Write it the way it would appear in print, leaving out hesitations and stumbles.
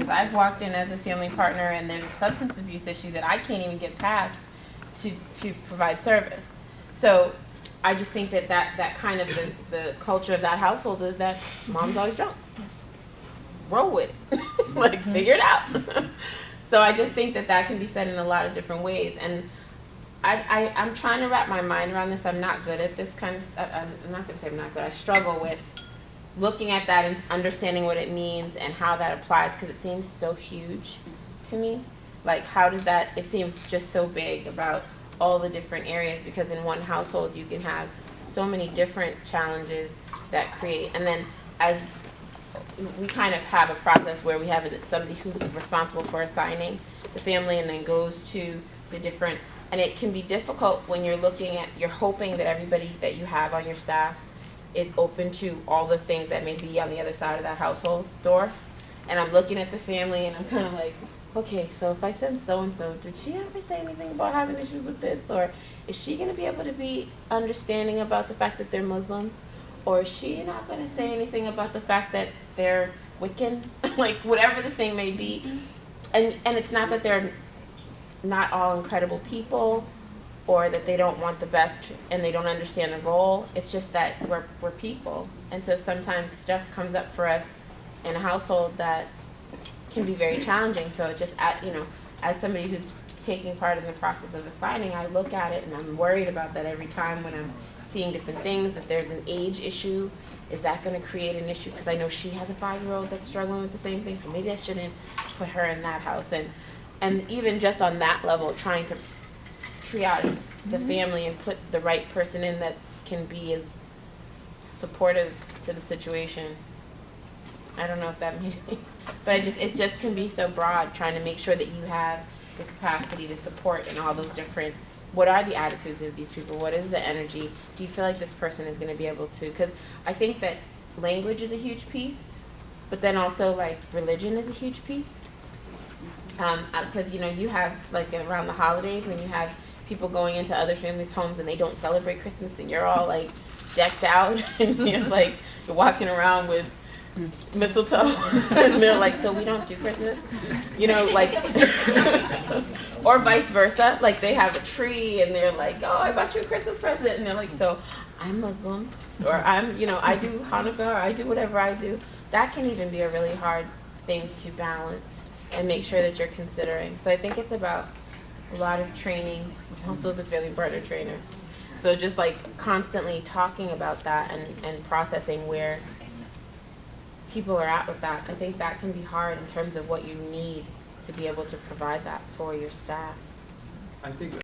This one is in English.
situations I've walked in as a family partner and there's a substance abuse issue that I can't even get past to provide service. So I just think that kind of the culture of that household is that mom's always drunk. Roll with it. Like, figure it out. So I just think that can be said in a lot of different ways. And I'm trying to wrap my mind around this. I'm not good at this kind of stuff. I'm not going to say I'm not good. I struggle with looking at that and understanding what it means and how that applies, because it seems so huge to me. Like, how does that, it seems just so big about all the different areas, because in one household you can have so many different challenges that create, and then as we kind of have a process where we have somebody who's responsible for assigning the family and then goes to the different, and it can be difficult when you're looking at, you're hoping that everybody that you have on your staff is open to all the things that may be on the other side of that household door. And I'm looking at the family and I'm kind of like, okay, so if I send so-and-so, did she ever say anything about having issues with this? Or is she going to be able to be understanding about the fact that they're Muslim? Or is she not going to say anything about the fact that they're Wiccan? Like, whatever the thing may be. And it's not that they're not all incredible people, or that they don't want the best and they don't understand the role. It's just that we're people. And so sometimes stuff comes up for us in a household that can be very challenging. So it just, as somebody who's taking part in the process of assigning, I look at it and I'm worried about that every time when I'm seeing different things, that there's an age issue. Is that going to create an issue? Because I know she has a 5-year-old that's struggling with the same thing, so maybe I shouldn't put her in that house. And even just on that level, trying to triage the family and put the right person in that can be as supportive to the situation. I don't know if that means, but it just can be so broad, trying to make sure that you have the capacity to support in all those different, what are the attitudes of these people? What is the energy? Do you feel like this person is going to be able to, because I think that language is a huge piece, but then also like religion is a huge piece. Because, you have like around the holidays when you have people going into other families' homes and they don't celebrate Christmas and you're all like decked out and you're walking around with mistletoe and they're like, so we don't do Christmas, or vice versa, like they have a tree and they're like, oh, I bought you a Christmas present, and they're like, so I'm Muslim, or I'm, I do Hanukkah, or I do whatever I do. That can even be a really hard thing to balance and make sure that you're considering. So I think it's about a lot of training, also the family partner trainer. So just like constantly talking about that and processing where people are at with that. I think that can be hard in terms of what you need to be able to provide that for your staff. I think